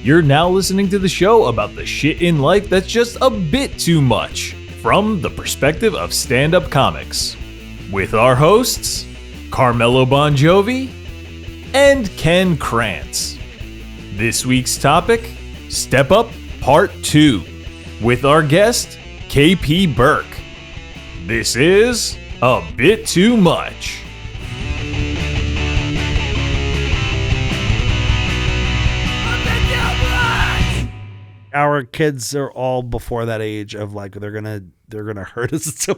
You're now listening to the show about the shit in life that's just a bit too much, from the perspective of stand-up comics. With our hosts, Carmelo Bongiovi and Ken Krantz. This week's topic, Step Up Part 2, with our guest, KP Burke. This is A Bit Too Much. Our kids are all before that age of like they're gonna hurt us.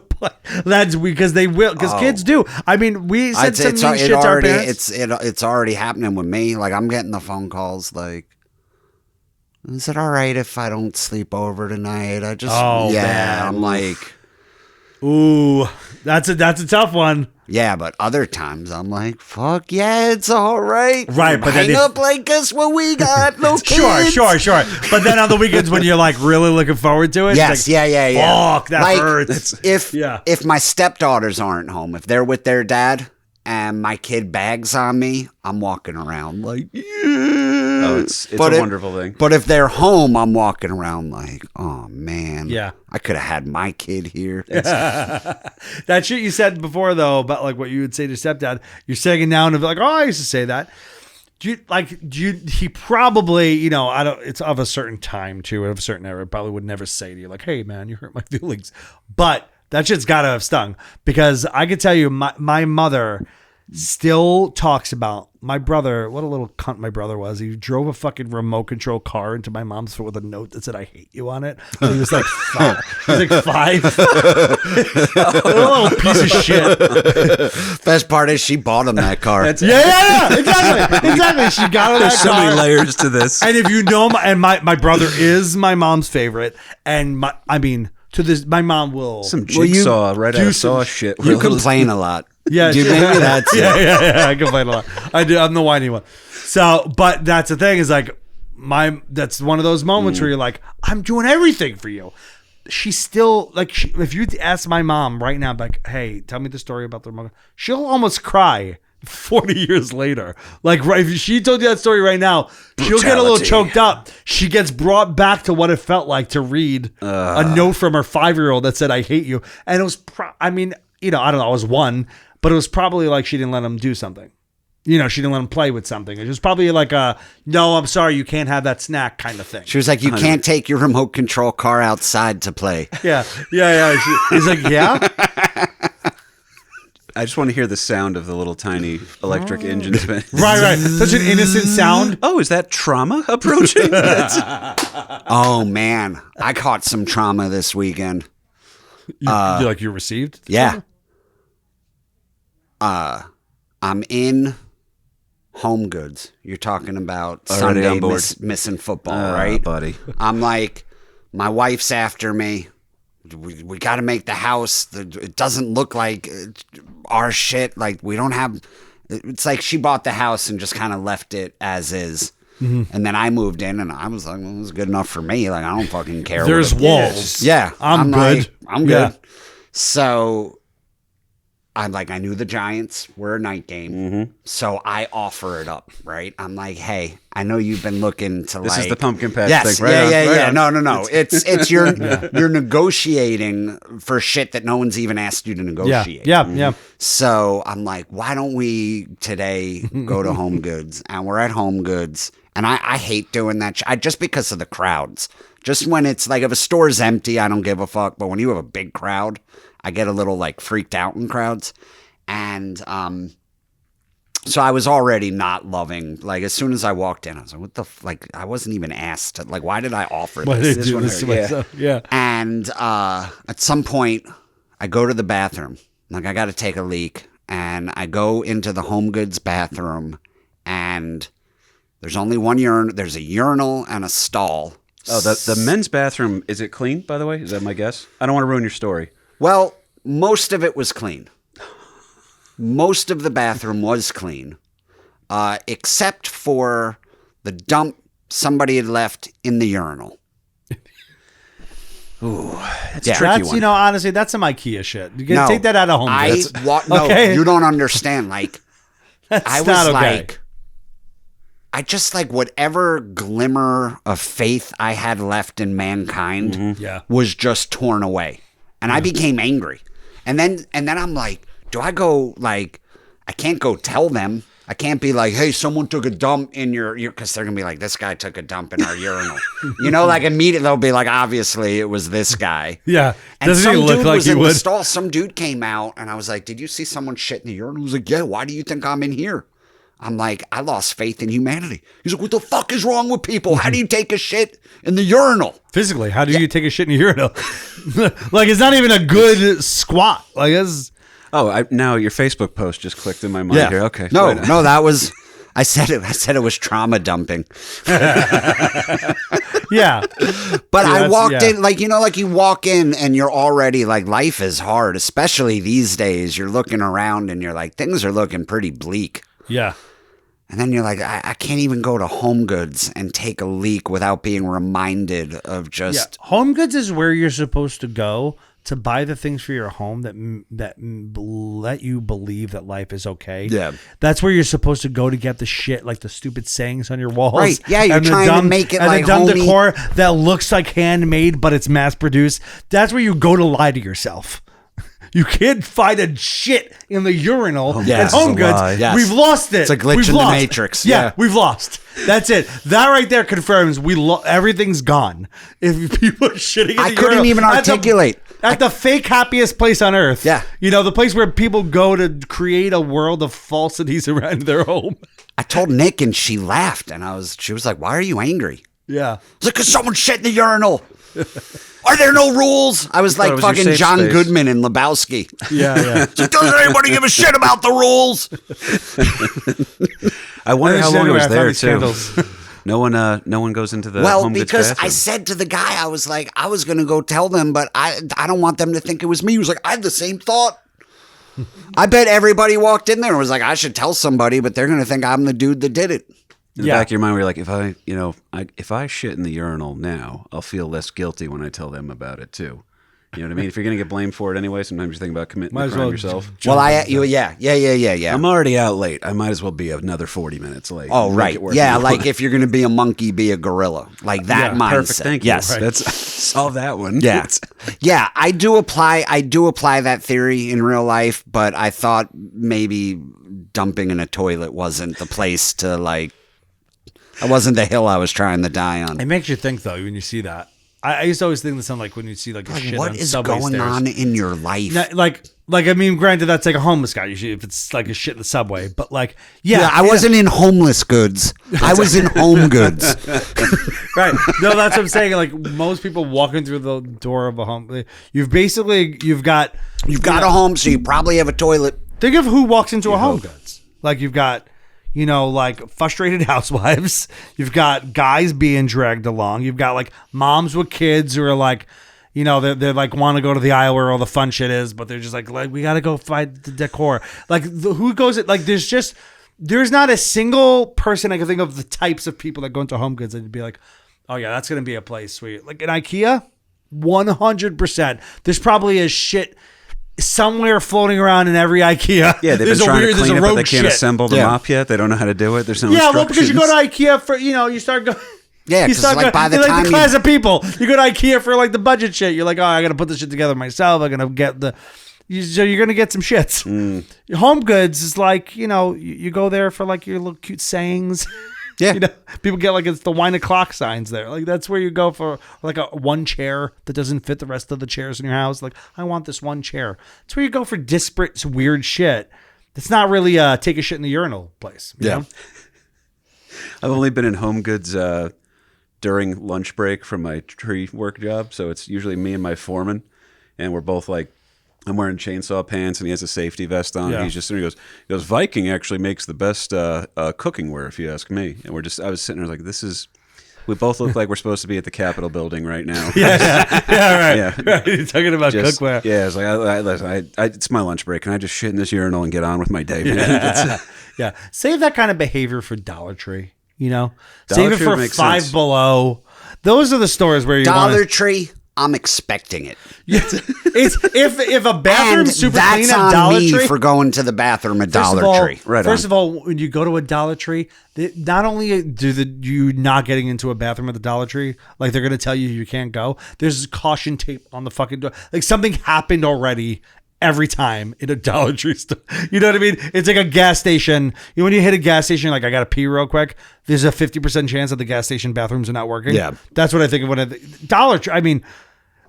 That's because they will, because kids do. I mean, we said some mean shit to our parents. It's already happening with me. Like, I'm getting the phone calls like, "Is it all right if I don't sleep over tonight?" Man. I'm like, ooh, that's a tough one. Yeah, but other times I'm like, fuck yeah, it's all right. Right, but hang up like, guess what we got? No kids. Sure. But then on the weekends when you're like really looking forward to it, yes, like, yeah. Fuck, that hurts. If my stepdaughters aren't home, if they're with their dad and my kid bags on me, I'm walking around like, yeah. Oh, it's a wonderful thing. But if they're home, I'm walking around like, oh man, yeah, I could have had my kid here. That shit you said before though about like what you would say to stepdad, you're saying it now and like, oh, I used to say that. He probably, it's of a certain time too, of a certain era, probably would never say to you like, hey man, you hurt my feelings. But that shit's gotta have stung, because I could tell you my mother still talks about my brother. What a little cunt my brother was. He drove a fucking remote control car into my mom's foot with a note that said "I hate you" on it. And he was like five. A little piece of shit. Best part is she bought him that car. Yeah, exactly. She got him that car. There's so many layers to this. And if you know, my brother is my mom's favorite, and to this, my mom will some jigsaw right out of saw shit. You complain a lot. Yeah, maybe that's it. Yeah. I complain a lot. I do. I'm the whiny one. So, but that's the thing is like that's one of those moments where you're like, I'm doing everything for you. She's still like, if you ask my mom right now, like, hey, tell me the story about the remote, she'll almost cry 40 years later. Like, right, if she told you that story right now, she'll get a little choked up. She gets brought back to what it felt like to read a note from her 5-year-old that said, I hate you. And it was, I don't know, I was one, but it was probably like she didn't let him do something. She didn't let him play with something. It was probably like no, I'm sorry, you can't have that snack kind of thing. She was like, you can't take your remote control car outside to play. Yeah. He's like, yeah? I just want to hear the sound of the little tiny electric engine spin. Right. Such an innocent sound. Oh, is that trauma approaching? Oh, man. I caught some trauma this weekend. You received? Yeah. I'm in Home Goods. You're talking about already Sunday missing football, right? Buddy. I'm like, my wife's after me. We got to make the house. It doesn't look like our shit. Like, we don't have. It's like she bought the house and just kind of left it as is. Mm-hmm. And then I moved in and I was like, well, it was good enough for me. Like, I don't fucking care. There's walls. Yeah. I'm good. Like, I'm good. So I'm like, I knew the Giants were a night game. Mm-hmm. So I offer it up, right? I'm like, hey, I know you've been looking to This is the pumpkin patch thing, right? Yeah. No. It's you're negotiating for shit that no one's even asked you to negotiate. Yeah. So I'm like, why don't we today go to Home Goods? And we're at Home Goods. And I hate doing that just because of the crowds. Just when it's like, if a store's empty, I don't give a fuck. But when you have a big crowd, I get a little like freaked out in crowds. And so I was already not loving, like, as soon as I walked in, I was like, what the I wasn't even asked to, like, why did I offer this? Yeah. And at some point I go to the bathroom, like, I got to take a leak, and I go into the Home Goods bathroom, and there's only one urinal. There's a urinal and a stall. Oh, the men's bathroom, is it clean, by the way? Is that my guess? I don't want to ruin your story. Well, most of it was clean. Most of the bathroom was clean, except for the dump somebody had left in the urinal. Ooh, that's a tricky one. Honestly, that's some IKEA shit. You can take that out of Home Goods. No, you don't understand. Like, that's I was not okay. like, I just like whatever glimmer of faith I had left in mankind was just torn away. And I became angry. And then I'm like, do I go like, I can't go tell them. I can't be like, hey, someone took a dump in your, because they're going to be like, this guy took a dump in our urinal. You know, like immediately they'll be like, obviously it was this guy. Yeah. And Doesn't some he look dude like was he in would? the stall. Some dude came out and I was like, did you see someone shit in the urinal? He was like, yeah, why do you think I'm in here? I'm like, I lost faith in humanity. He's like, what the fuck is wrong with people? How do you take a shit in the urinal? Physically, how do you take a shit in a urinal? Like, it's not even a good squat. Like, it's... Oh, now your Facebook post just clicked in my mind here. Okay. No, that was... I said it was trauma dumping. Yeah. But I walked in, like, you know, like you walk in and you're already like, life is hard, especially these days. You're looking around and you're like, things are looking pretty bleak. Yeah. And then you're like, I can't even go to Home Goods and take a leak without being reminded of just... Yeah. Home Goods is where you're supposed to go to buy the things for your home that let you believe that life is okay. Yeah. That's where you're supposed to go to get the shit, like the stupid sayings on your walls. Right. Yeah, you're and the trying to make it and like the dumb homey. decor that looks like handmade, but it's mass produced. That's where you go to lie to yourself. You can't find a shit in the urinal at Home Goods. Yes. We've lost it. It's a glitch We've in the lost. Matrix. Yeah, Yeah. we've lost. That's it. That right there confirms everything's gone. If people are shitting in the I couldn't urinal even articulate. at the fake happiest place on earth. Yeah. You know, the place where people go to create a world of falsities around their home. I told Nick and she laughed and she was like, why are you angry? Yeah. I was like, because someone shit in the urinal. Are there no rules? I was like it was your fucking safe John space. Goodman in Lebowski. Yeah. It's like, doesn't anybody give a shit about the rules? I wonder how long it was I found there these too. candles. No one goes into the Well, Home Goods because I bathroom. said to the guy, I was like, I was going to go tell them, but I don't want them to think it was me. He was like, I had the same thought. I bet everybody walked in there and was like, I should tell somebody, but they're going to think I'm the dude that did it. in the back of your mind, where you're like, if I shit in the urinal now, I'll feel less guilty when I tell them about it too. You know what I mean? If you're gonna get blamed for it anyway, sometimes you think about committing the crime yourself. Well, yeah. I'm already out late. I might as well be another 40 minutes late. Oh, Make right. it worth Yeah, it. like if you're going to be a monkey, be a gorilla. Like that mindset. Perfect. Thank you. Yes. That's solve that one. Yeah. Yeah, I do apply that theory in real life, but I thought maybe dumping in a toilet wasn't the place to like, it wasn't the hill I was trying to die on. It makes you think, though, when you see that. I used to always think that something like when you see like a shit What on is subway going stairs. on in your life? I mean, granted, that's like a homeless guy usually if it's like a shit in the subway. But like, Yeah, I wasn't in homeless goods. I was in home goods. right. No, that's what I'm saying. Like most people walking through the door of a home, you've got a home, so you probably have a toilet. think of who walks into a Home Goods. Like you've got, like frustrated housewives. You've got guys being dragged along. You've got like moms with kids who are like, they're like want to go to the aisle where all the fun shit is, but they're just like we got to go find the decor. Like who goes like there's not a single person I can think of the types of people that go into Home Goods and be like, oh yeah, that's gonna be a place where like in IKEA, 100%. There's probably a shit somewhere floating around in every IKEA. Yeah, they've been trying to clean it, but they can't assemble the Yeah. mop yet. They don't know how to do it. There's no Yeah, well, because you go to instructions. IKEA for you start going. Yeah, you 'cause, start like, by the you're time like the you- class of people. You go to IKEA for like the budget shit. You're like, oh, I got to put this shit together myself. I'm gonna get so you're gonna get some shits. Home Goods is like you go there for like your little cute sayings. Yeah. People get like it's the wine o'clock signs there. Like that's where you go for like a one chair that doesn't fit the rest of the chairs in your house. Like I want this one chair. That's where you go for disparate weird shit. It's not really take a shit in the urinal place. You know? I've only been in Home Goods during lunch break from my tree work job, so it's usually me and my foreman, and we're both like, I'm wearing chainsaw pants and he has a safety vest on. Yeah. He's just sitting there, he goes, Viking actually makes the best cooking wear, if you ask me. And I was sitting there like, we both look like we're supposed to be at the Capitol building right now. Right. Yeah. Right. You're talking about cookware. Yeah, it's like, it's my lunch break. Can I just shit in this urinal and get on with my day, man? Yeah. Save that kind of behavior for Dollar Tree. Save Dollar it Tree for makes Five sense. Below. Those are the stores where you Dollar want Tree. I'm expecting it. It's if a bathroom's super that's clean at on Dollar me Tree for going to the bathroom at Dollar Tree. Right First on. of all, when you go to a Dollar Tree, not only you not getting into a bathroom at the Dollar Tree, like they're gonna tell you can't go. There's caution tape on the fucking door. Like something happened already every time in a Dollar Tree store. You know what I mean? It's like a gas station. You know, when you hit a gas station, like I gotta pee real quick. There's a 50% chance that the gas station bathrooms are not working. Yeah, that's what I think of when Dollar Tree. I mean.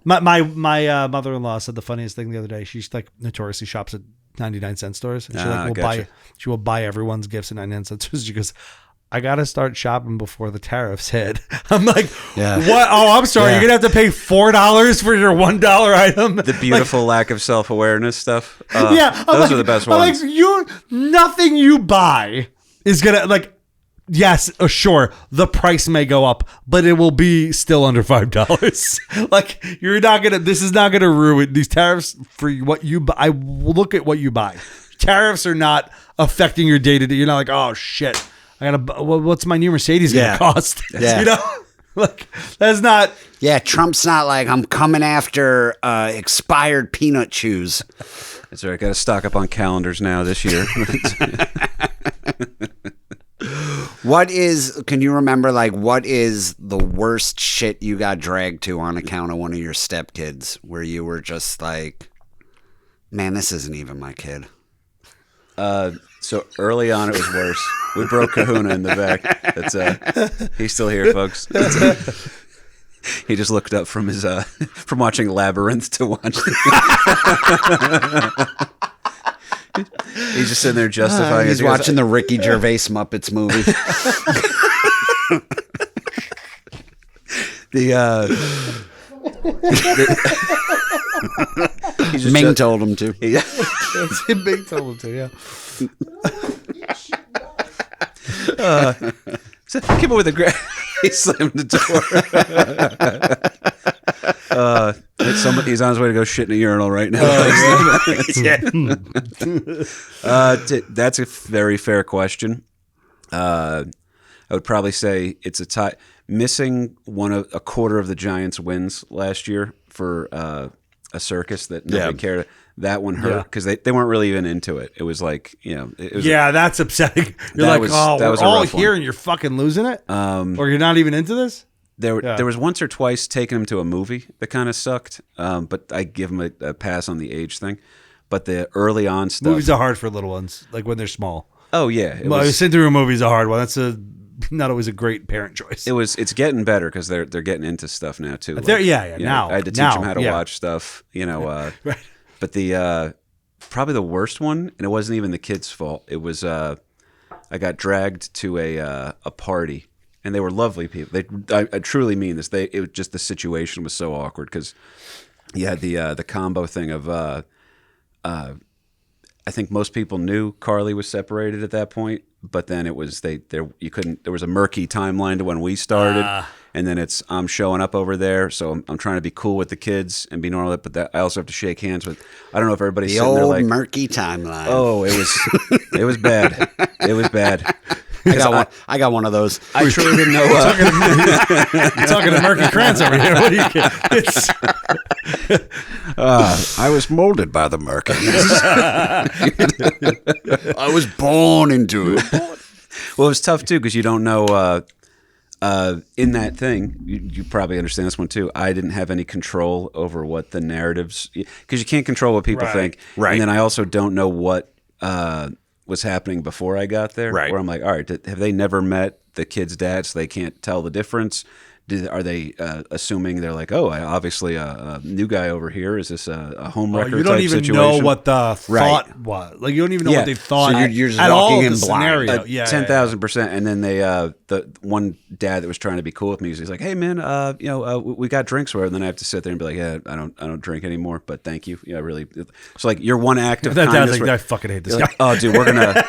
My mother-in-law said the funniest thing the other day. She's like notoriously shops at 99-cent stores. And she will buy everyone's gifts at 99-cent stores. She goes, I gotta start shopping before the tariffs hit. I'm like, what? Oh, I'm sorry. You're gonna have to pay $4 for your $1 item. The beautiful lack of self-awareness stuff. Those are the best ones. Nothing you buy is gonna like. Yes, sure. The price may go up, but it will be still under $5. Like you're not gonna. This is not gonna ruin these tariffs for what you buy. I look at what you buy. Tariffs are not affecting your day to day. You're not like, oh shit, I gotta. What's my new Mercedes gonna cost? Yeah. You know, like that's not. Yeah, Trump's not like I'm coming after expired peanut chews. That's right. Got to stock up on calendars now this year. Can you remember, like, what is the worst shit you got dragged to on account of one of your stepkids where you were just like, man, this isn't even my kid? So early on, it was worse. We broke Kahuna in the back. He's still here, folks. He just looked up from his from watching Labyrinth to watch. He's just sitting there justifying. He's watching the Ricky Gervais Muppets movie. Ming told him to. Big told him to. Yeah. Keep it with the he slammed the door. He's on his way to go shit in a urinal right now. That's a very fair question. I would probably say it's a tie. Missing a quarter of the Giants' wins last year for a circus that nobody cared. That one hurt because they weren't really even into it. It was like, that's upsetting. You're like, we're all here and you're fucking losing it, or you're not even into this. There was once or twice taking him to a movie that kind of sucked, but I give him a pass on the age thing. But the early on stuff, movies are hard for little ones, like when they're small. Oh yeah, sitting through a movie is a hard one. That's not always a great parent choice. It's getting better because they're getting into stuff now too. Now I had to teach them how to watch stuff. Right. But the probably the worst one, and it wasn't even the kid's fault. It was I got dragged to a party, and they were lovely people. I truly mean this. It was just the situation was so awkward because you had the combo thing of I think most people knew Carly was separated at that point, but then it was there was a murky timeline to when we started. And then I'm showing up over there, so I'm trying to be cool with the kids and be normal. But I also have to shake hands with. I don't know if everybody's sitting there like murky timeline. Oh, it was bad. It was bad. I got one of those. I truly didn't know. You're talking to Murky Krantz over here. What do you? I was molded by the Murky. I was born into it. Well, it was tough too because you don't know. In that thing, you probably understand this one too. I didn't have any control over what the narratives, because you can't control what people think. Right. And then I also don't know what was happening before I got there. Right. Where I'm like, all right, have they never met the kid's dad, so they can't tell the difference? Are they assuming they're like, oh, obviously a new guy over here? Is this a home wrecker You don't type even situation? know what the thought was. Like you don't even know what they thought. So you're just at walking all in the blind. scenario. 10,000%. And then the one dad that was trying to be cool with me, he's like, hey man, we got drinks where, and then I have to sit there and be like, yeah, I don't drink anymore, but thank you. Yeah, really. So like your one act of kindness. I fucking hate this guy. Like, oh dude, we're gonna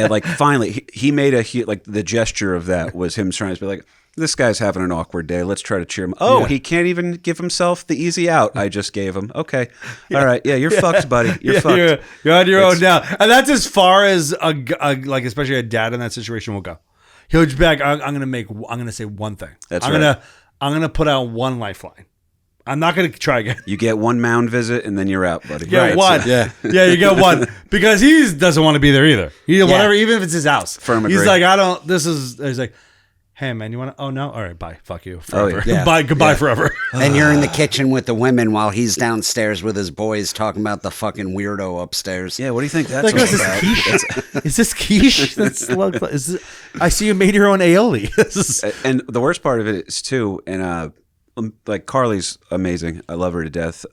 like finally he made like the gesture of that was him trying to be like, this guy's having an awkward day. Let's try to cheer him. Oh, he can't even give himself the easy out I just gave him. Okay. All right. Yeah, you're fucked, buddy. You're fucked. You're on your own now. And that's as far as like especially a dad in that situation will go. He'll just be like, I'm gonna say one thing. That's I'm gonna put out one lifeline. I'm not going to try again. You get one mound visit and then you're out, buddy. Yeah, one. Yeah. Yeah, you get one because he doesn't want to be there either. Whatever, even if it's his house. Firm He's agree. like, I don't. He's like, hey man, you want to? Oh no, all right, bye, fuck you, forever. yeah. Bye, goodbye, forever. And you're in the kitchen with the women while he's downstairs with his boys talking about the fucking weirdo upstairs. Yeah, what do you think that's Like, all is this about? quiche? Is this quiche? I see you made your own aioli. And the worst part of it is too, and like Carly's amazing. I love her to death.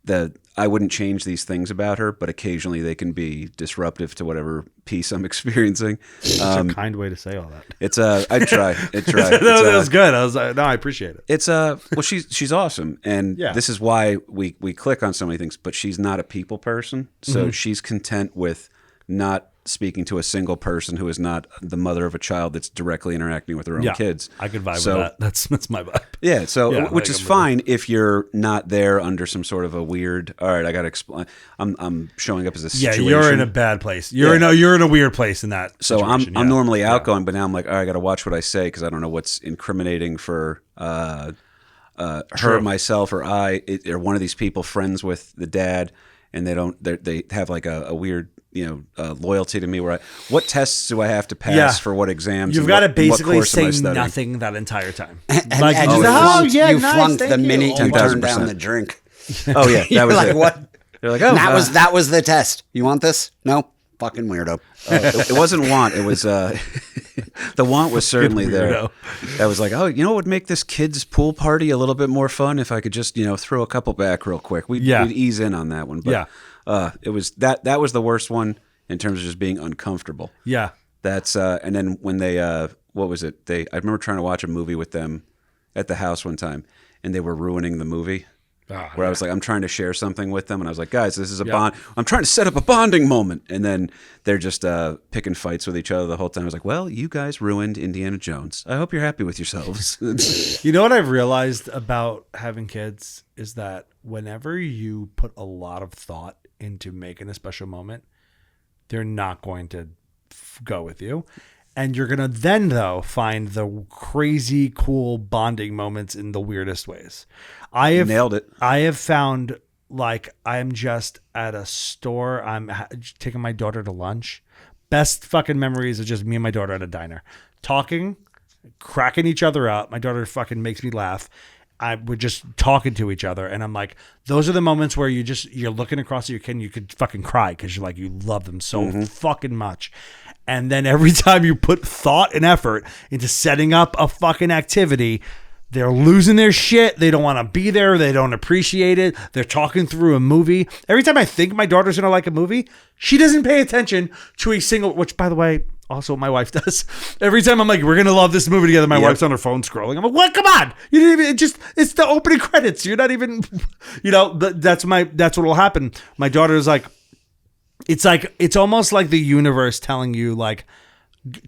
That I wouldn't change these things about her, but occasionally they can be disruptive to whatever piece I'm experiencing. Such a kind way to say all that. It's I try. No, that was good. I was like, no, I appreciate it. It's well, she's awesome, and Yeah. this is why we click on so many things. But she's not a people person, so she's content with not speaking to a single person who is not the mother of a child that's directly interacting with her own kids. I could vibe So- with that. That's my vibe. Yeah, so Yeah, which like, is I'm fine if you're not there under some sort of a weird. All right, I got to explain. I'm showing up as a Yeah, situation. you're in a bad place. You're in a weird place in that. So situation, I'm yeah. normally outgoing, but now I'm like, all right, I got to watch what I say because I don't know what's incriminating for her, myself, or or one of these people friends with the dad, and they have like a weird loyalty to me. What tests do I have to pass for what exams? You've and got to what basically course am I say studying? nothing that entire time. And, Like, and you you just, flunked, yeah, you nice, flunked thank the you. minute you turned 10,000%. down the drink. Oh yeah, that You're was like, it. what? They're like, oh, That was the test. You want this? No. Fucking weirdo. it wasn't want. It was the want was certainly there. weirdo. That was like, oh, what would make this kid's pool party a little bit more fun if I could just throw a couple back real quick. We'd ease in on that one. But, it was that was the worst one in terms of just being uncomfortable. Yeah. That's and then when they what was it? I remember trying to watch a movie with them at the house one time, and they were ruining the movie. Where I was like, I'm trying to share something with them, and I was like, guys, this is a bond. I'm trying to set up a bonding moment, and then they're just picking fights with each other the whole time. I was like, well, you guys ruined Indiana Jones. I hope you're happy with yourselves. You know what I've realized about having kids is that whenever you put a lot of thought into making a special moment, they're not going to go with you. And you're going to then, though, find the crazy, cool bonding moments in the weirdest ways. Nailed it. I have found, like, I'm just at a store. I'm taking my daughter to lunch. Best fucking memories of just me and my daughter at a diner. Talking, cracking each other up. My daughter fucking makes me laugh. We're just talking to each other, and I'm like, those are the moments where you're looking across at your kid and you could fucking cry because you're like, you love them so fucking much. And then every time you put thought and effort into setting up a fucking activity, they're losing their shit. They don't want to be there. They don't appreciate it. They're talking through a movie. Every time I think my daughter's going to like a movie, she doesn't pay attention to a single, which by the way, also my wife does. Every time I'm like, we're going to love this movie together, my wife's on her phone scrolling. I'm like, what? Come on. You didn't even, it's the opening credits. You're not even, that's what will happen. My daughter's like, it's almost like the universe telling you like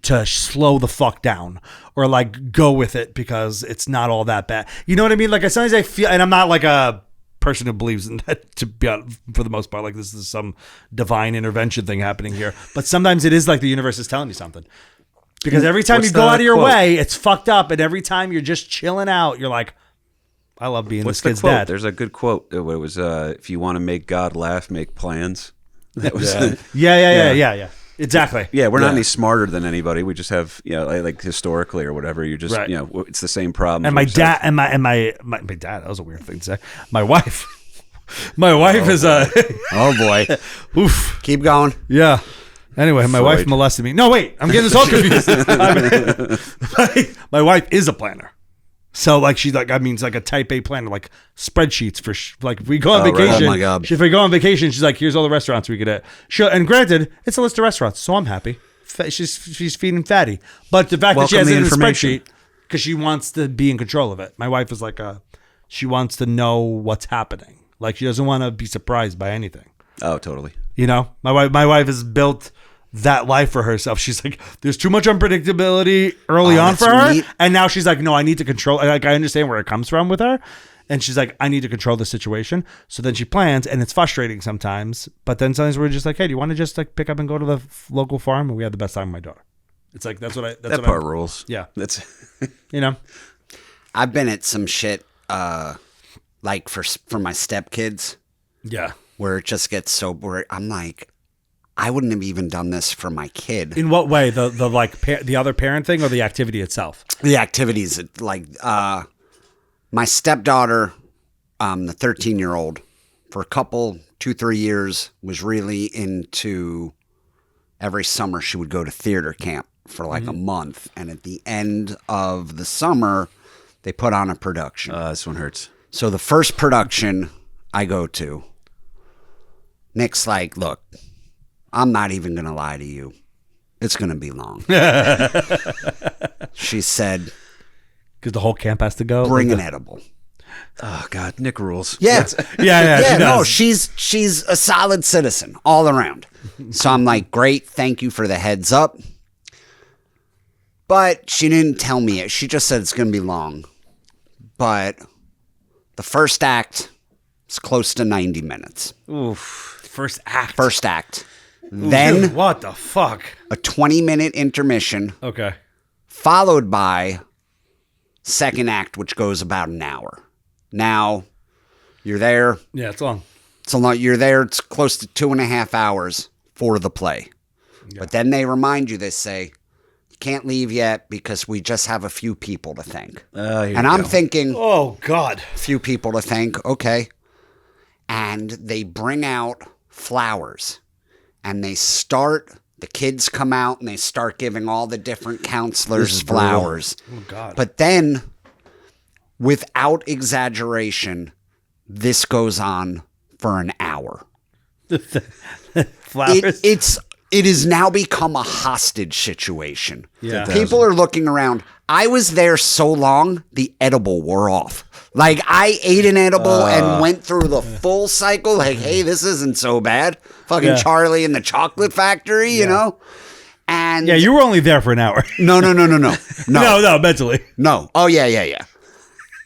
to slow the fuck down or like go with it because it's not all that bad. You know what I mean? Like sometimes I feel, and I'm not like a person who believes in that to be honest, for the most part, like this is some divine intervention thing happening here. But sometimes it is like the universe is telling you something. Because every time you go out of your way, it's fucked up. And every time you're just chilling out, you're like, I love being this kid's dad. There's a good quote. It was, if you want to make God laugh, make plans. That was Yeah. Exactly. Yeah, we're not any smarter than anybody. We just have, like historically or whatever. You just, it's the same problem. And my dad, and my dad. That was a weird thing to say. My wife is a. Oh boy. Oof. Keep going. Yeah. Anyway, my wife molested me. No, wait. I'm getting this all confused. My wife is a planner. So like she's like, I mean, it's like a type A planner, like spreadsheets for like if we go on vacation. Oh my God. If we go on vacation, she's like, here's all the restaurants we could at. And granted, it's a list of restaurants, so I'm happy. She's feeding fatty, but the fact that she has it in a spreadsheet because she wants to be in control of it. My wife is like she wants to know what's happening. Like she doesn't want to be surprised by anything. Oh, totally. My wife has built that life for herself. She's like, there's too much unpredictability early on for her. Neat. And now she's like, no, I need to control. Like, I understand where it comes from with her. And she's like, I need to control the situation. So then she plans, and it's frustrating sometimes. But then sometimes we're just like, hey, do you want to just like pick up and go to the local farm? And we have the best time with my daughter. It's like, that's what that part rules. Yeah. That's, I've been at some shit like for my stepkids, Yeah. where it just gets so where I'm like, I wouldn't have even done this for my kid. In what way? The the other parent thing or the activity itself? The activities, like my stepdaughter, the 13-year-old, for a couple 2-3 years was really into. Every summer she would go to theater camp for like a month, and at the end of the summer, they put on a production. This one hurts. So the first production I go to, Nick's like, look, I'm not even going to lie to you. It's going to be long. She said, Because the whole camp has to go. bring an edible. Oh God, Nick rules. Yeah. Yeah. No, she's a solid citizen all around. So I'm like, great, thank you for the heads up. But she didn't tell me it. She just said it's going to be long. But the first act is close to 90 minutes. Oof. First act. First act. Then Dude, what the fuck? a 20-minute intermission, Okay. followed by second act, which goes about an hour. Now, you're there. Yeah, it's long. So you're there. It's close to 2.5 hours for the play. But then they remind you. They say, you can't leave yet because we just have a few people to thank. And I'm thinking, Oh, God. few people to thank. Okay. And they bring out flowers. And they start, the kids come out and they start giving all the different counselors flowers. Oh, God. But then, without exaggeration, this goes on for an hour. Flowers? It has now become a hostage situation. Yeah. People are looking around. I was there so long, the edible wore off. Like, I ate an edible and went through the full cycle. Like, hey, this isn't so bad. Fucking Charlie and the Chocolate Factory, you know? And Yeah, you were only there for an hour. no. No, mentally. No. Oh, yeah.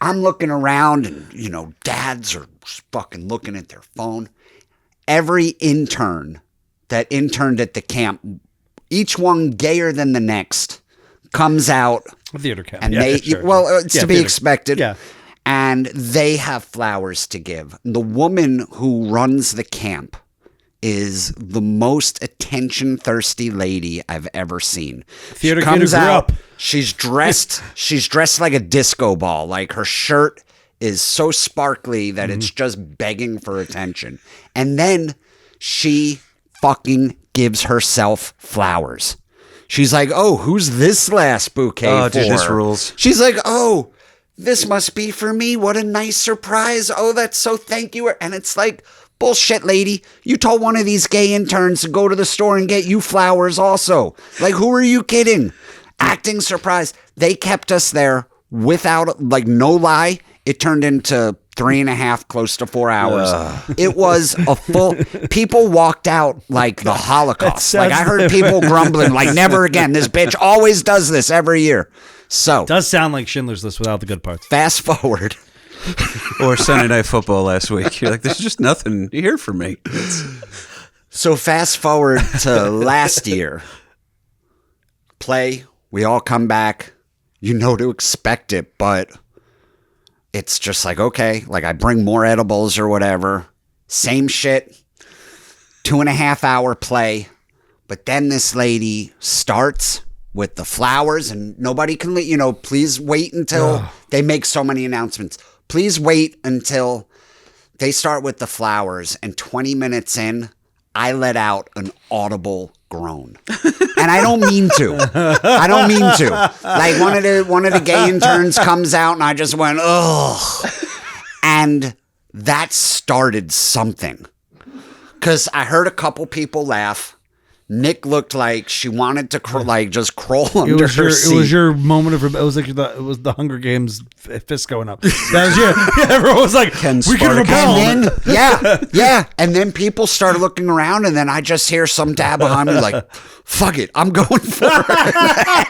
I'm looking around and, dads are just fucking looking at their phone. Every intern that interned at the camp, each one gayer than the next, comes out. A theater camp. And it's to be theater. expected. Yeah. And they have flowers to give. The woman who runs the camp is the most attention-thirsty lady I've ever seen. Theater She kid who comes grew out. up. She's dressed like a disco ball. Like, her shirt is so sparkly that it's just begging for attention. And then she fucking gives herself flowers. She's like, oh, who's this last bouquet Oh, for? dude, this rules. She's like, oh, this must be for me. What a nice surprise. Oh, that's so thank you. And it's like, bullshit, lady. You told one of these gay interns to go to the store and get you flowers also. Like, who are you kidding? Acting surprised. They kept us there without, like, no lie. It turned into 3.5, close to 4 hours. It was a full. People walked out like the Holocaust. Like, I heard people grumbling, like, never again. This bitch always does this every year. So, Does sound like Schindler's List without the good parts. fast forward. Or Sunday Night Football last week. You're like, there's just nothing here for me. So fast forward to last year. Play. We all come back. You know to expect it, but it's just like, okay, like I bring more edibles or whatever. Same shit. 2.5 hour play. But then this lady starts with the flowers and nobody can, please wait until they make so many announcements. Please wait until they start with the flowers. And 20 minutes in, I let out an audible groan. And I don't mean to. Like, one of the gay interns comes out and I just went, ugh. And that started something. Because I heard a couple people laugh. Nick looked like she wanted to just crawl under her seat. It was your moment of. It was like it was the Hunger Games fist going up. That was yeah. Everyone was like, Ken "We can Spartacus." rebel." And then, yeah. And then people started looking around, and then I just hear some dad behind me like, fuck it, I'm going for it.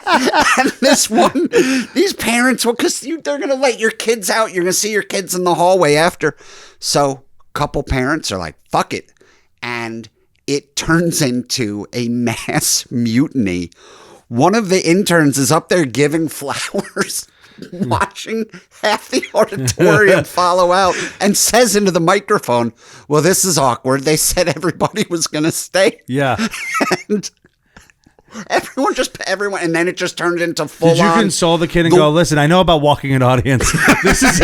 And these parents, because they're going to let your kids out. You're going to see your kids in the hallway after. So a couple parents are like, fuck it. And it turns into a mass mutiny. One of the interns is up there giving flowers watching half the auditorium follow out and says into the microphone, well, this is awkward. They said everybody was going to stay. Yeah. And everyone, and then it just turned into full on. Did you console the kid and go, listen, I know about walking an audience. This is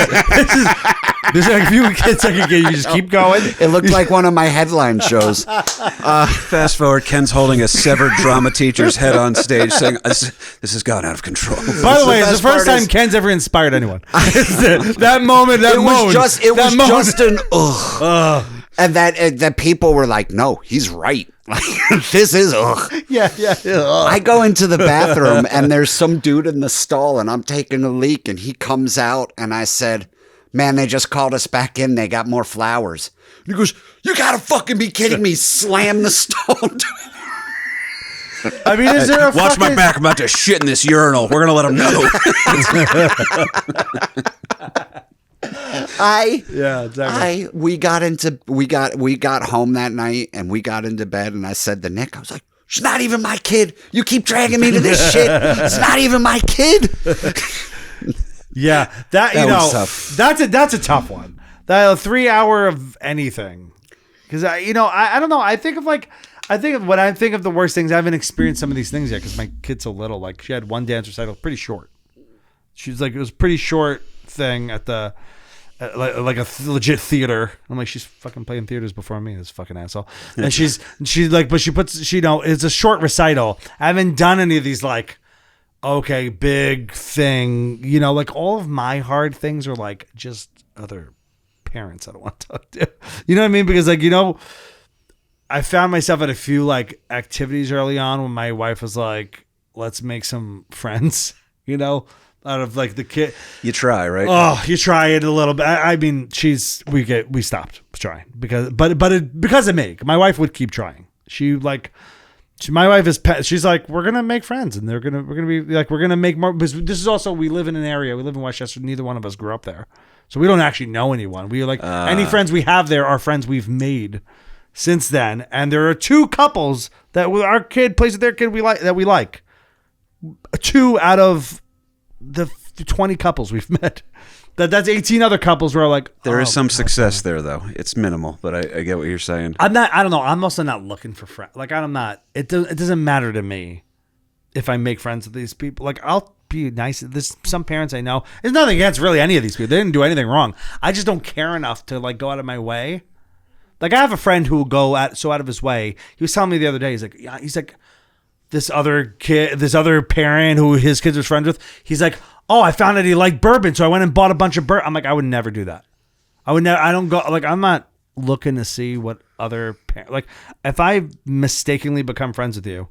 like a few kids I could get. You just keep going. It looked like one of my headline shows. Fast forward, Ken's holding a severed drama teacher's head on stage saying, this has gone out of control. By the way, it's the first time Ken's ever inspired anyone. That moment, it was just an ugh. And that people were like, no, he's right. This is ugh. Yeah. I go into the bathroom and there's some dude in the stall and I'm taking a leak and he comes out and I said, man, they just called us back in. They got more flowers. And he goes, you gotta fucking be kidding me. Slam the stall door. I mean, is there a watch my back. I'm about to shit in this urinal. We're gonna let them know. We got home that night and we got into bed and I said to Nick, I was like, she's not even my kid. You keep dragging me to this shit. It's not even my kid. Yeah, that was tough. That's a tough one. That 3 hour of anything, because I don't know. I think of when I think of the worst things. I haven't experienced some of these things yet because my kid's so little. Like she had one dance recital, pretty short. She was like, it was a pretty short thing at the like a legit theater. I'm like, she's fucking playing theaters before me, this fucking asshole. And she's like, but it's a short recital. I haven't done any of these like, okay, big thing. Like all of my hard things are like just other parents I don't want to talk to. You know what I mean? Because like, I found myself at a few like activities early on when my wife was like, let's make some friends, out of like the kid. You try, right? Oh, you try it a little bit. I mean, we stopped trying because of me. My wife would keep trying. My wife is she's like, we're gonna make friends and we're gonna be like, we're gonna make more. Because this is also, we live in an area, we live in Westchester. Neither one of us grew up there, so we don't actually know anyone. We like any friends we have there are friends we've made since then. And there are two couples that our kid plays with their kid we like. 2 out of the 20 couples we've met. That's 18 other couples where like, there is some success there though. It's minimal, but I get what you're saying. I don't know. I'm also not looking for friends. Like it doesn't matter to me if I make friends with these people. Like I'll be nice. There's some parents I know. There's nothing against really any of these people. They didn't do anything wrong. I just don't care enough to like go out of my way. Like I have a friend who will go out of his way. He was telling me the other day, he's like, this other parent who his kids was friends with, he's like, oh, I found out he liked bourbon, so I went and bought a bunch of bourbon. I'm like, I would never do that. I don't go, like, I'm not looking to see what other parents, like, if I mistakenly become friends with you,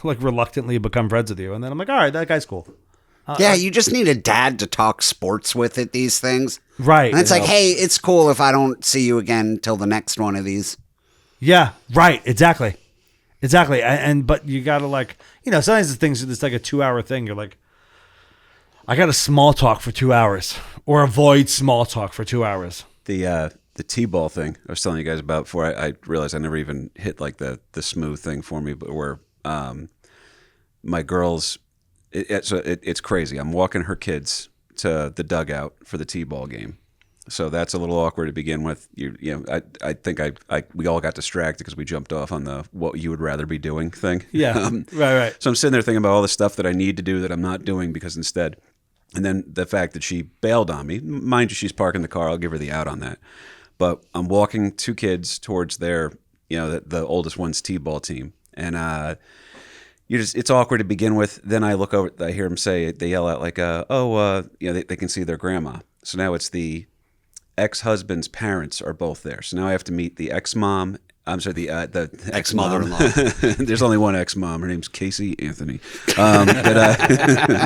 like reluctantly become friends with you, and then I'm like, all right, that guy's cool. Yeah, you just need a dad to talk sports with at these things. Right. And it's like, hey, it's cool if I don't see you again until the next one of these. Yeah, right, exactly. But you gotta like, sometimes the things, it's like a 2-hour thing. You're like, I gotta small talk for 2 hours or avoid small talk for 2 hours. The T-ball thing I was telling you guys about before I realized I never even hit like the smooth thing for me, but where my girls, it's crazy. I'm walking her kids to the dugout for the T-ball game. So that's a little awkward to begin with. I think we all got distracted because we jumped off on the what you would rather be doing thing. Yeah, right. So I'm sitting there thinking about all the stuff that I need to do that I'm not doing because instead, and then the fact that she bailed on me. Mind you, she's parking the car. I'll give her the out on that. But I'm walking 2 kids towards their, the oldest one's T-ball team, and it's awkward to begin with. Then I look over, I hear them they yell out like, they can see their grandma. So now it's the ex-husband's parents are both there. So now I have to meet the ex-mom. I'm sorry, the ex-mother-in-law. There's only one ex-mom. Her name's Casey Anthony. I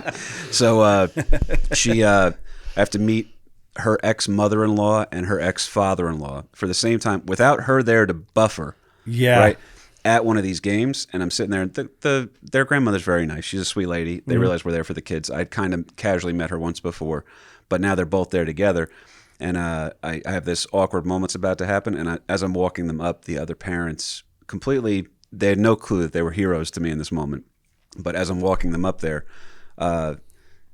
have to meet her ex-mother-in-law and her ex-father-in-law for the same time without her there to buffer. Yeah. Right. At one of these games, and I'm sitting there, and their grandmother's very nice. She's a sweet lady. They realize we're there for the kids. I'd kind of casually met her once before, but now they're both there together. And I have this awkward moment's about to happen, and as I'm walking them up, the other parents they had no clue that they were heroes to me in this moment. But as I'm walking them up there,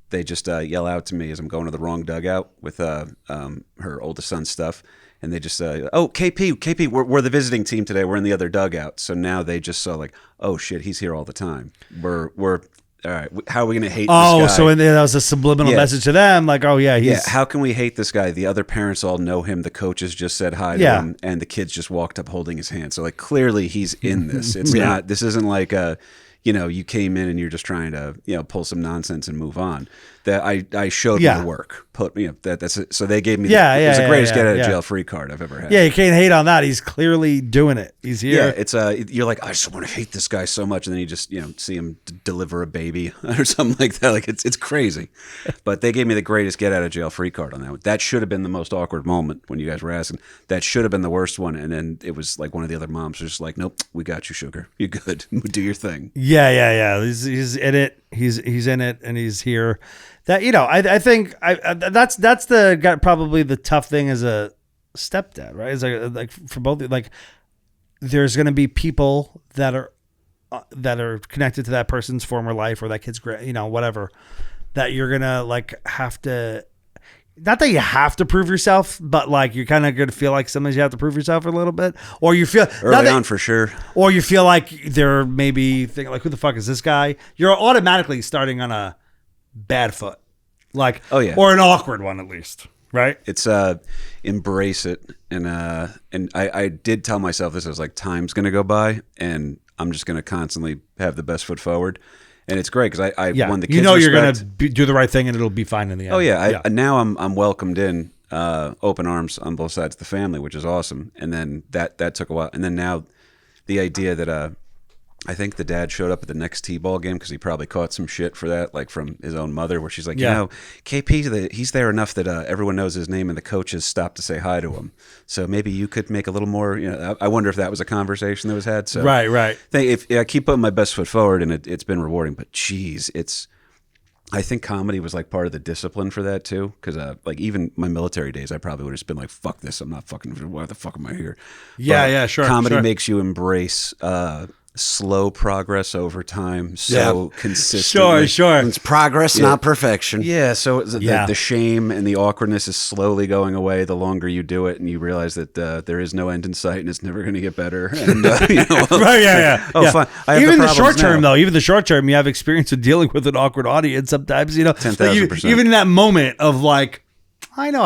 they just yell out to me as I'm going to the wrong dugout with her oldest son's stuff. And they just KP, we're the visiting team today. We're in the other dugout. So now they just saw like, oh shit, he's here all the time. We're all right. How are we going to hate this guy? So that was a subliminal message to them. Like, oh yeah, he's how can we hate this guy? The other parents all know him. The coaches just said hi to him, and the kids just walked up holding his hand. So like clearly he's in this. It's not. This isn't like you came in and you're just trying to pull some nonsense and move on. That I showed them the work. That's it. So they gave me it was the greatest get out of jail free card I've ever had. Yeah, you can't hate on that. He's clearly doing it. He's here. Yeah, it's you're like, I just want to hate this guy so much, and then you just see him deliver a baby or something like that. Like it's crazy. But they gave me the greatest get out of jail free card on that. That should have been the most awkward moment when you guys were asking. That should have been the worst one, and then it was like one of the other moms was just like, nope, we got you, sugar. You're good. Do your thing. Yeah. He's in it. He's in it, and he's here. That I think that's probably the tough thing as a stepdad, right? Is like for both, like there's going to be people that are connected to that person's former life or that kid's whatever, that you're gonna like have to. Not that you have to prove yourself, but like you're kind of going to feel like sometimes you have to prove yourself a little bit, or you feel early on for sure, or you feel like they're maybe thinking like, who the fuck is this guy? You're automatically starting on a bad foot, like or an awkward one at least, right? It's embrace it, and I did tell myself this. I was like, time's going to go by, and I'm just going to constantly have the best foot forward. And it's great because I when the kids you're going to do the right thing and it'll be fine in the end. Oh yeah, now I'm welcomed in, open arms on both sides of the family, which is awesome. And then that took a while, and then now the idea that I think the dad showed up at the next T-ball game because he probably caught some shit for that, like from his own mother, where she's like, KP, he's there enough that everyone knows his name and the coaches stop to say hi to him. So maybe you could make a little more. I wonder if that was a conversation that was had. So right. If I keep putting my best foot forward, and it's been rewarding. But geez, I think comedy was like part of the discipline for that too, because like even my military days, I probably would have just been like, "Fuck this! I'm not fucking. Why the fuck am I here?" Sure. Comedy makes you embrace slow progress over time, consistently. Sure. It's progress, not perfection. Yeah, so the shame and the awkwardness is slowly going away the longer you do it, and you realize that there is no end in sight, and it's never going to get better. And right, fine. Even the short term, though, you have experience with dealing with an awkward audience. Sometimes, 10,000%. Even in that moment of like, I know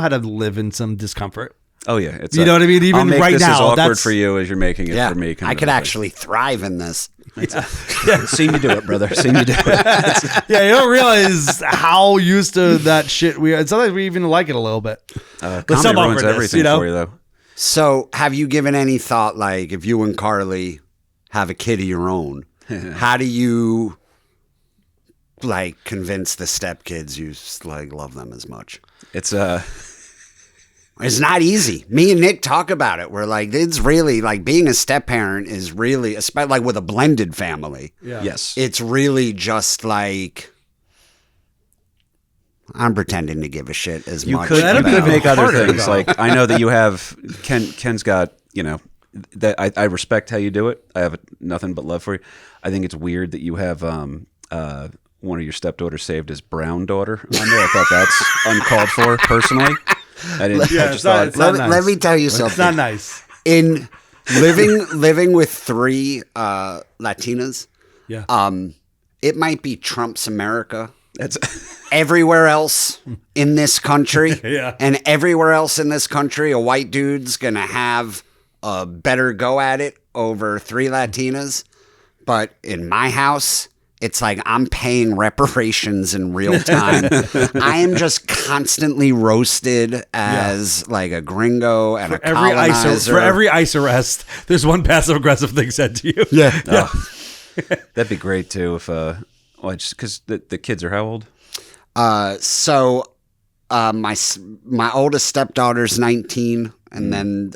how to live in some discomfort. Oh yeah, it's know what I mean. Even I'll make right this now, as awkward that's for you as you're making it for me. I could actually thrive in this. Seen you do it, brother. Seen you do it. Yeah, you don't realize how used to that shit we are. Sometimes we even like it a little bit. Comedy ruins everything for you, though. So, have you given any thought, like, if you and Carly have a kid of your own, how do you like convince the stepkids you like love them as much? It's not easy. Me and Nick talk about it. We're like, it's really like being a step parent is really, especially like with a blended family. Yeah. Yes. It's really just like, I'm pretending to give a shit as much. You could make other harder, things. though. Like, I know that you have, Ken's got, that I respect how you do it. I have nothing but love for you. I think it's weird that you have one of your stepdaughters saved as brown daughter on there. I thought that's uncalled for, personally. I didn't. Yeah, I just thought. Let me tell you something. It's not nice. In living with three Latinas, it might be Trump's America. That's everywhere else in this country, Yeah. and everywhere else in this country, a white dude's gonna have a better go at it over three Latinas. But in my house, it's like I'm paying reparations in real time. I am just constantly roasted as like a gringo and a colonizer. For every ICE arrest, there's one passive aggressive thing said to you. Yeah. that'd be great too if just because the kids are how old? My oldest stepdaughter's 19, and then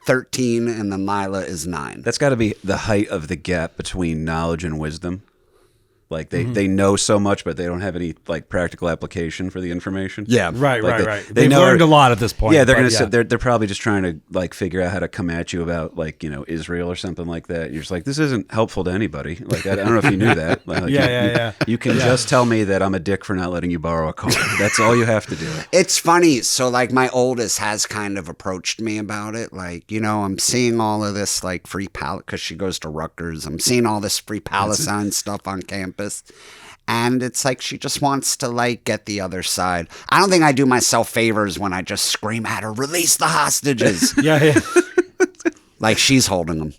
13, and then Lila is 9. That's got to be the height of the gap between knowledge and wisdom. Like they know so much, but they don't have any like practical application for the information. Yeah. Right, Like right. They've Learned a lot at this point. Yeah, they're but gonna sit. They're probably just trying to like figure out how to come at you about like Israel or something like that. You're just like, this isn't helpful to anybody. Like I don't know if you knew that. Like, You can just tell me that I'm a dick for not letting you borrow a car. That's all you have to do. It's funny. So, like, my oldest has kind of approached me about it. Like, I'm seeing all of this, like, free pallet, because she goes to Rutgers. I'm seeing all this free Palestine stuff on campus. And it's like she just wants to, like, get the other side. I don't think I do myself favors when I just scream at her, release the hostages. Yeah. Like, she's holding them.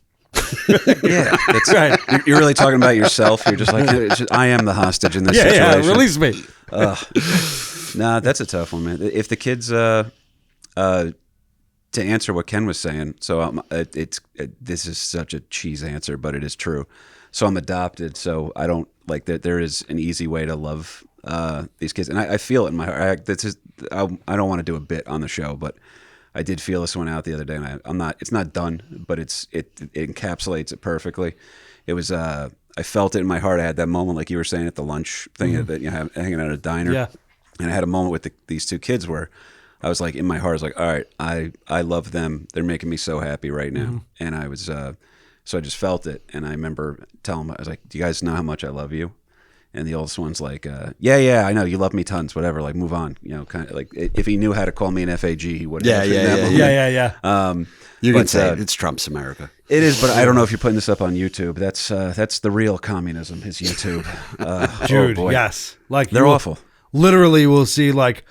Yeah, that's right. You're really talking about yourself. You're just like, I am the hostage in this situation. Yeah, release me. Nah, that's a tough one, man. If the kids, to answer what Ken was saying, so this is such a cheese answer, but it is true. So I'm adopted, so I don't like that. There is an easy way to love these kids, and I feel it in my heart. I don't want to do a bit on the show, but I did feel this one out the other day, and I'm not. It's not done, but it encapsulates it perfectly. It was. I felt it in my heart. I had that moment, like you were saying at the lunch thing, that hanging out at a diner. Yeah. And I had a moment with these two kids where I was like, in my heart, I was like, all right, I love them. They're making me so happy right now. And I was, so I just felt it. And I remember telling them, I was like, do you guys know how much I love you? And the oldest one's like, yeah, I know. You love me tons, whatever. Like, move on. Kind of like, if he knew how to call me an FAG, he would have. Yeah. You can say it's Trump's America. It is, but I don't know if you're putting this up on YouTube. That's the real communism, is YouTube. Dude, oh boy. yes. Like, They're awful. Literally, we'll see like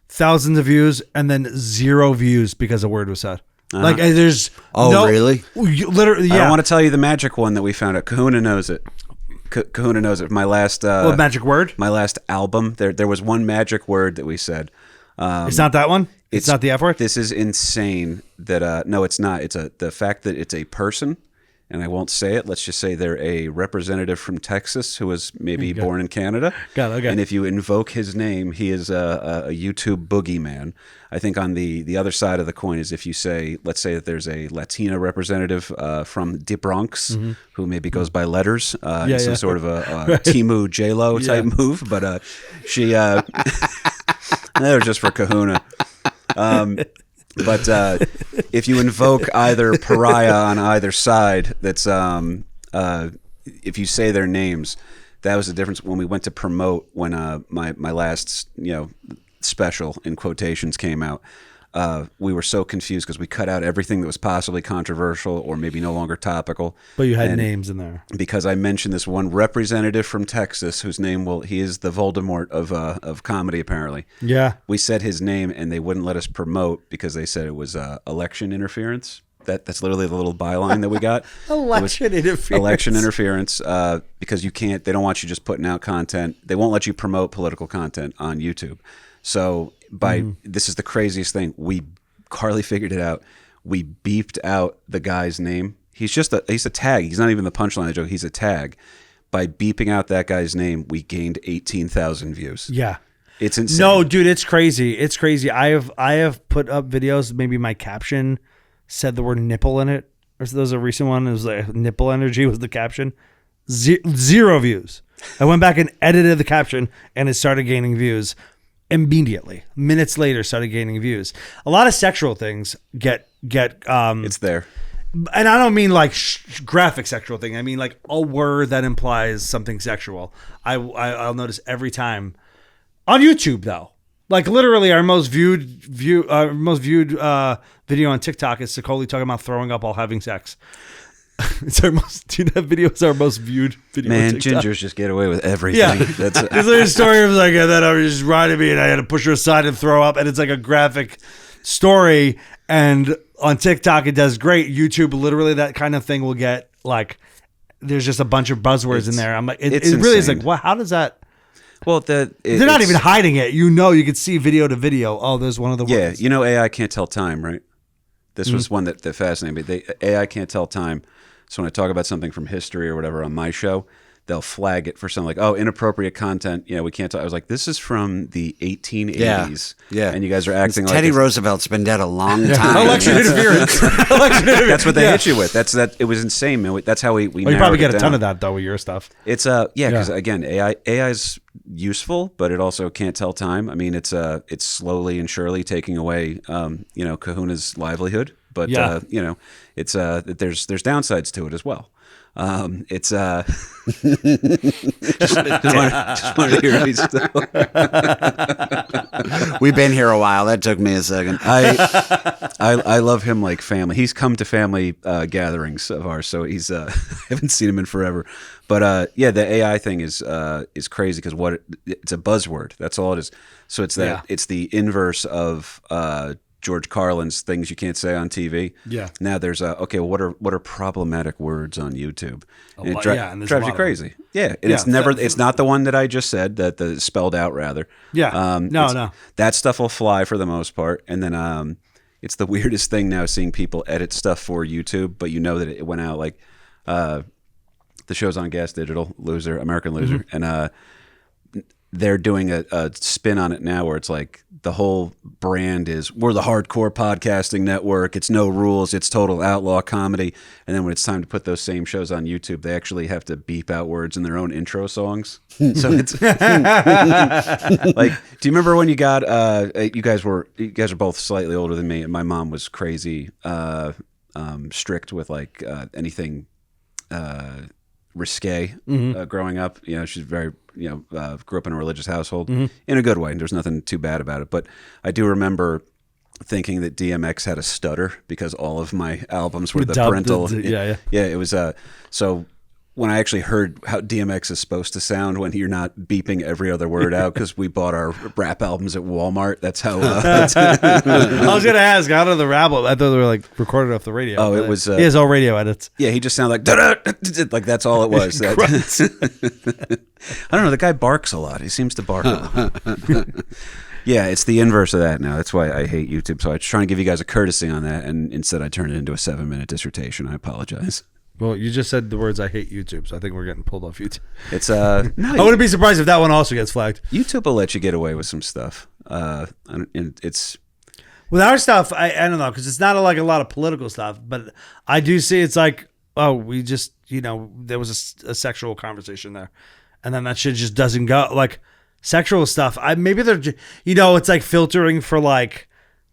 thousands of views and then 0 views because a word was said. Like, there's really? Literally, yeah. I don't want to tell you the magic one that we found out. Kahuna knows it. Kahuna knows it. My last what magic word? My last album. There was one magic word that we said. It's not that one. It's not the F word. This is insane. That no, it's not. It's the fact that it's a person, and I won't say it. Let's just say they're a representative from Texas who was maybe born in Canada. Got it, okay. And if you invoke his name, he is a YouTube boogeyman. I think on the other side of the coin is if you say, let's say that there's a Latina representative from the Bronx who maybe goes by letters, some sort of a Timu J-Lo type move, but she, that was just for Kahuna. But if you invoke either pariah on either side, that's if you say their names, that was the difference when we went to promote when my last special in quotations came out. We were so confused because we cut out everything that was possibly controversial or maybe no longer topical. But you had names in there. Because I mentioned this one representative from Texas whose name he is the Voldemort of comedy, apparently. Yeah. We said his name and they wouldn't let us promote because they said it was election interference. That's literally the little byline that we got. Election interference, because they don't want you just putting out content. They won't let you promote political content on YouTube. So this is the craziest thing. Carly figured it out. We beeped out the guy's name. He's a tag. He's not even the punchline of the joke. He's a tag. By beeping out that guy's name, we gained 18,000 views. Yeah. It's insane. No, dude, it's crazy. It's crazy. I have put up videos, maybe my caption said the word nipple in it. Or there was a recent one. It was like nipple energy was the caption. 0 views. I went back and edited the caption and it started gaining views. Immediately, minutes later, started gaining views. A lot of sexual things get. It's there, and I don't mean like graphic sexual thing. I mean like a word that implies something sexual. I'll notice every time on YouTube though. Like literally, our most viewed video on TikTok is Sakoli talking about throwing up while having sex. It's our most. Dude, that video is our most viewed video. Man, gingers just get away with everything. Yeah, there's like a story of like that. I was just riding me, and I had to push her aside and throw up, and it's like a graphic story. And on TikTok, it does great. YouTube, literally, that kind of thing will get like. There's just a bunch of buzzwords in there. I'm like, it really is like, wow, how does that? Well, they're not even hiding it. You can see video to video. Oh, there's one of the words. Yeah, AI can't tell time, right? This was one that fascinated me. AI can't tell time. So when I talk about something from history or whatever on my show, they'll flag it for something like, oh, inappropriate content. We can't talk. I was like, this is from the 1880s. Yeah. And you guys are acting like Teddy Roosevelt's been dead a long time. Election interference. That's what they hit you with. It was insane, man. That's how we Well, you probably get a ton of that though with your stuff. It's because again, AI's useful, but it also can't tell time. I mean, it's slowly and surely taking away Kahuna's livelihood, but it's there's downsides to it as well. It's just wanted to hear me still. We've been here a while. That took me a second. I love him like family. He's come to family gatherings of ours, so he's I haven't seen him in forever. But the AI thing is crazy because it's a buzzword. That's all it is. So it's it's the inverse of George Carlin's things you can't say on TV. Yeah. Now there's what are problematic words on YouTube? And it drives you crazy. Yeah. And it's not the one that I just said, the spelled out rather. Yeah. No. That stuff will fly for the most part. And then it's the weirdest thing now seeing people edit stuff for YouTube, but that it went out like the show's on Gas Digital, American Loser, and they're doing a spin on it now where it's like the whole brand is we're the hardcore podcasting network. It's no rules. It's total outlaw comedy. And then when it's time to put those same shows on YouTube, they actually have to beep out words in their own intro songs. So it's like, do you remember when you got you guys are both slightly older than me, and my mom was crazy strict with like anything risque growing up. She's very grew up in a religious household in a good way. There's nothing too bad about it, but I do remember thinking that DMX had a stutter because all of my albums were the parental. It was so when I actually heard how DMX is supposed to sound when you're not beeping every other word out, because we bought our rap albums at Walmart. That's how. I was gonna ask, how did the rap? I thought they were like recorded off the radio. Oh, it was. He has all radio edits. Yeah, he just sounded like like that's all it was. I don't know. The guy barks a lot. He seems to bark a lot. Yeah, it's the inverse of that now. That's why I hate YouTube. So I was trying to give you guys a courtesy on that, and instead I turned it into a 7-minute dissertation. I apologize. Well, you just said the words "I hate YouTube," so I think we're getting pulled off YouTube. It's I wouldn't be surprised if that one also gets flagged. YouTube will let you get away with some stuff. And it's with our stuff. I don't know, because it's not like a lot of political stuff, but I do see it's like, oh, we just there was a sexual conversation there, and then that shit just doesn't go like sexual stuff. Maybe they're it's like filtering for like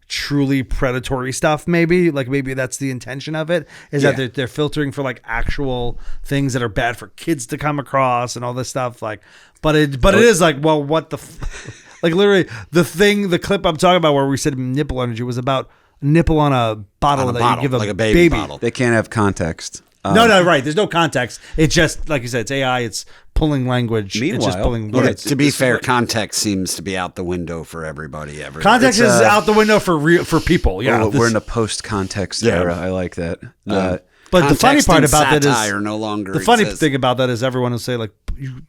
truly predatory stuff. Maybe that's the intention of it, is that they're filtering for like actual things that are bad for kids to come across and all this stuff. Like, but it is like, well, what the like literally the clip I'm talking about where we said nipple energy was about nipple on a bottle you give like a baby bottle. They can't have context. No, right. There's no context. It's just, like you said, it's AI. It's pulling language. Meanwhile, it's just pulling words. To be fair, context seems to be out the window for everybody. Context is out the window for people. Yeah, we're in a post-context era. I like that. But the funny part about that is no longer the funny thing about that is everyone will say like,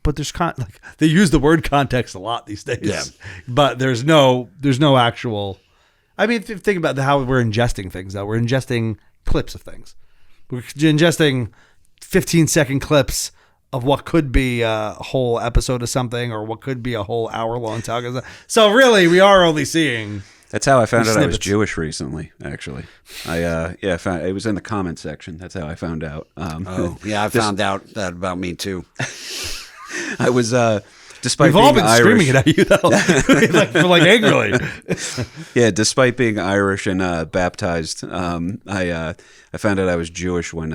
but there's like they use the word context a lot these days. Yeah, but there's no actual. I mean, think about how we're ingesting things. Though we're ingesting clips of things. We're ingesting 15-second clips of what could be a whole episode of something, or what could be a whole hour-long talk. So really, we are only seeing. That's how I found out I was Jewish recently. Actually, I found it was in the comment section. That's how I found out. I found out that about me too. I was. Despite We've being all been Irish, screaming it at you though, like angrily. Yeah, despite being Irish and baptized, I found out I was Jewish when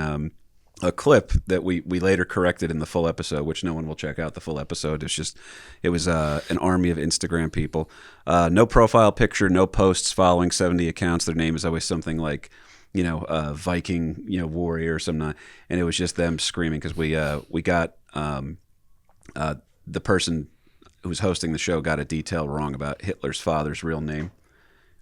a clip that we later corrected in the full episode, which no one will check out the full episode. It was an army of Instagram people, no profile picture, no posts, following 70 accounts. Their name is always something like Viking warrior or something, and it was just them screaming because we got. The person who was hosting the show got a detail wrong about Hitler's father's real name.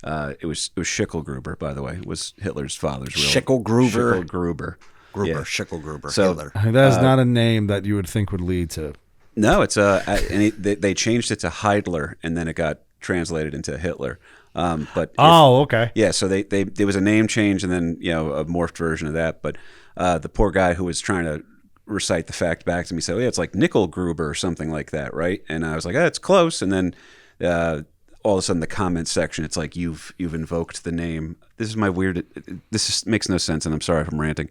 It was Schicklgruber, by the way. It was Hitler's father's real name. Schicklgruber. Schicklgruber. So Hitler. That is not a name that you would think would lead to. No, it's they changed it to Heidler, and then it got translated into Hitler. Okay. Yeah, so there was a name change, and then a morphed version of that. But the poor guy who was trying to recite the fact back to me. So yeah, it's like Nickelgruber or something like that, right? And I was like, it's close. And then all of a sudden, the comment section, it's like you've invoked the name. This is my weird. Makes no sense, and I'm sorry if I'm ranting.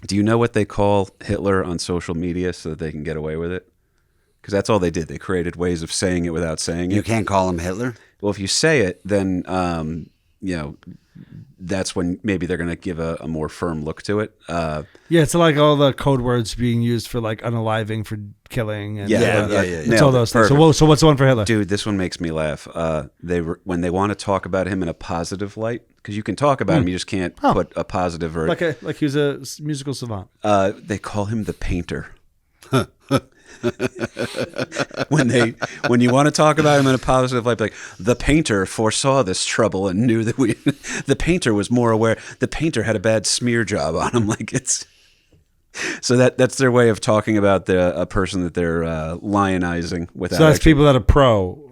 Do you know what they call Hitler on social media so that they can get away with it? Because that's all they did. They created ways of saying it without saying it. You can't call him Hitler? Well, if you say it, then, that's when maybe they're going to give a more firm look to it. Yeah, it's like all the code words being used for like unaliving, for killing. And It's all those things. So what's the one for Hitler? Dude, this one makes me laugh. When they want to talk about him in a positive light, because you can talk about him, you just can't put a positive or like he was a musical savant. They call him the painter. when you want to talk about him in a positive light, like the painter foresaw this trouble and knew that the painter was more aware. The painter had a bad smear job on him. Like it's so that's their way of talking about a person that they're lionizing without. So that's people that are pro.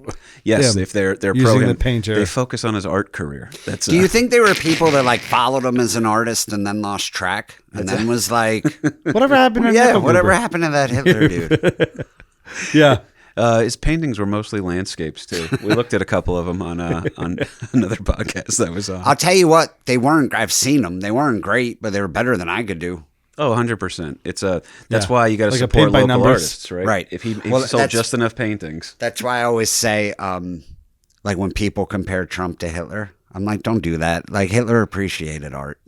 Yes, if they're using pro him, the painter. They focus on his art career. That's. Do you think they were people that like followed him as an artist and then lost track and then was like, whatever happened? To yeah, Nickelgruber? whatever happened to that Hitler dude? Yeah. His paintings were mostly landscapes too. We looked at a couple of them on another podcast that was on. I'll tell you what, they weren't. I've seen them. They weren't great, but they were better than I could do. Oh, 100%. It's that's why you got to Like a support paint by local numbers. artists, right? Right. If he Well, sold that's- just enough paintings. That's why I always say, like when people compare Trump to Hitler, I'm like, don't do that. Like Hitler appreciated art.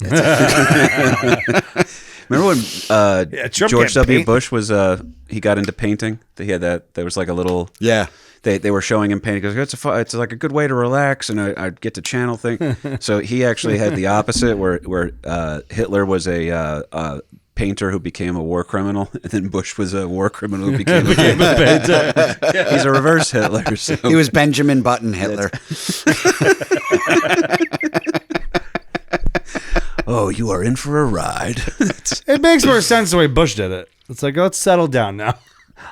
Remember when Trump George can't W. paint. Bush was he got into painting? He had that. There was like a little. Yeah. They were showing him painting. He goes, it's like a good way to relax, and I get to channel thing. So he actually had the opposite, where Hitler was a painter who became a war criminal, and then Bush was a war criminal who became a painter. He's a reverse Hitler. So. He was Benjamin Button Hitler. Oh, you are in for a ride. It makes more sense the way Bush did it. It's like, let's settle down now.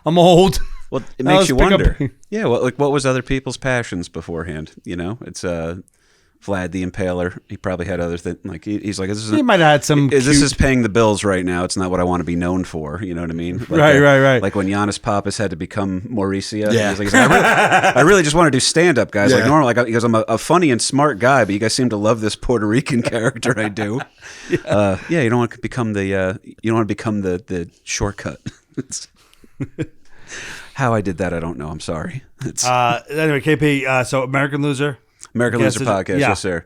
I'm old. Well, it Now makes you let's pick up- wonder. Yeah, well, like what was other people's passions beforehand? You know, it's Vlad the Impaler. He probably had other things. Like he's like, this is He might have had some. this cute- is paying the bills right now. It's not what I want to be known for. You know what I mean? Like Right. Like when Giannis Pappas had to become Mauricio. Yeah. He's like, I really just want to do stand up, guys. Like normal. Like he goes, I'm a funny and smart guy, but you guys seem to love this Puerto Rican character I do. Yeah, you don't want to become the shortcut. How I did that, I don't know. I'm sorry. It's Anyway, KP. So American Loser. American Yes, Loser Podcast, yeah. yes, sir.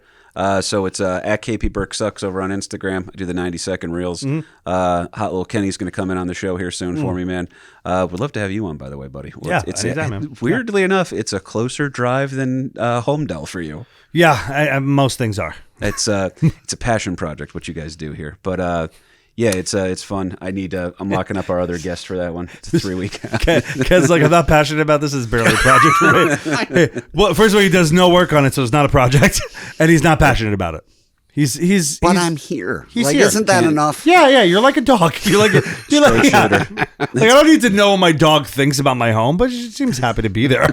So it's at KP Burke Sucks over on Instagram. I do the 90-second reels. Mm-hmm. Hot Little Kenny's going to come in on the show here soon for me, man. Would love to have you on, by the way, buddy. Well, Yeah, anytime, man. Weirdly enough, it's a closer drive than Homedale for you. Yeah, most things are. It's a passion project, what you guys do here. But yeah, it's fun. I'm locking up our other guest for that one. It's a 3-week. Because like I'm not passionate about this. It's barely a project for me. Hey, well, first of all, he does no work on it, so it's not a project, and he's not passionate about it. He's. But I'm here. He's like, here. isn't that enough? Yeah. You're like a dog. You're like yeah. Like I don't need to know what my dog thinks about my home, but she seems happy to be there.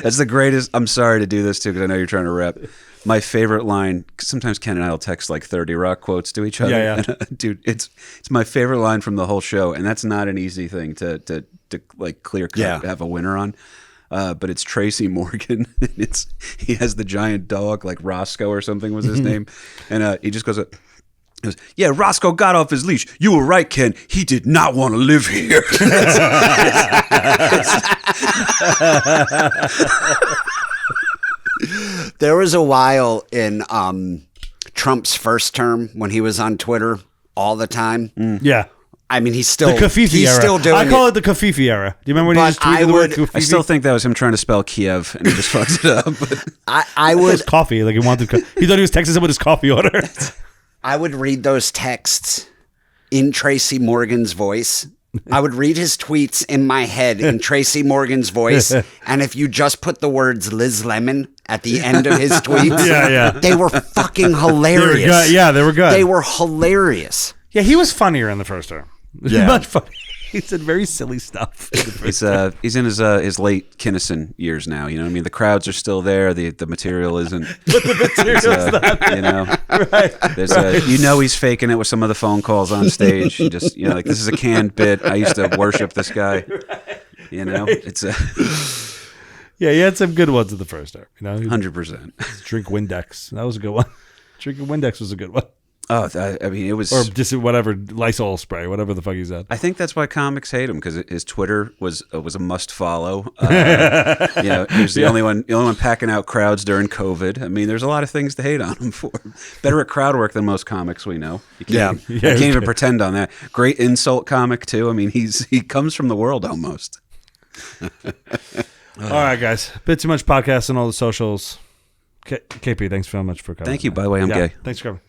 That's the greatest. I'm sorry to do this too, because I know you're trying to rep. My favorite line. Sometimes Ken and I will text like 30 Rock quotes to each other. Yeah. And, dude, it's my favorite line from the whole show, and that's not an easy thing to like clear cut have a winner on. But it's Tracy Morgan. He has the giant dog, like Roscoe or something was his name, and he just goes. Yeah, Roscoe got off his leash. You were right, Ken. He did not want to live here. There was a while in Trump's first term when he was on Twitter all the time. Yeah. I mean, he's still The Kafifi he's era. still doing I call it the Kafifi era. Do you remember when But he just tweeted I the word would- Kafifi? I still think that was him trying to spell Kiev, and he just fucks it up. I It was would coffee. Like he wanted. He thought he was texting him with his coffee order. I would read those texts in Tracy Morgan's voice. I would read his tweets in my head in Tracy Morgan's voice, and if you just put the words Liz Lemon at the end of his tweets, Yeah. they were fucking They were hilarious. good. Yeah, they were good. They were hilarious. Yeah, he was funnier in the first term. Yeah. Much funny. He said very silly stuff. He's in his late Kinnison years now. You know what I mean? The crowds are still there. The material isn't. But the material's not there. You know, Right. there's you know he's faking it with some of the phone calls on stage. He just like this is a canned bit. I used to worship this guy. You know, it's a Yeah, he had some good ones in the first hour. You know, 100%. Drink Windex. That was a good one. Drinking Windex was a good one. Oh, I mean, it was. Or just whatever, Lysol spray, whatever the fuck he said. I think that's why comics hate him, because his Twitter was a must follow. He was the only one packing out crowds during COVID. I mean, there's a lot of things to hate on him for. Better at crowd work than most comics we know. I can't even pretend on that. Great insult comic too. I mean, he comes from the world almost. All right, guys. Bit too much podcast on all the socials. KP, thanks very much for coming. Thank you. By the way, I'm gay. Thanks for coming.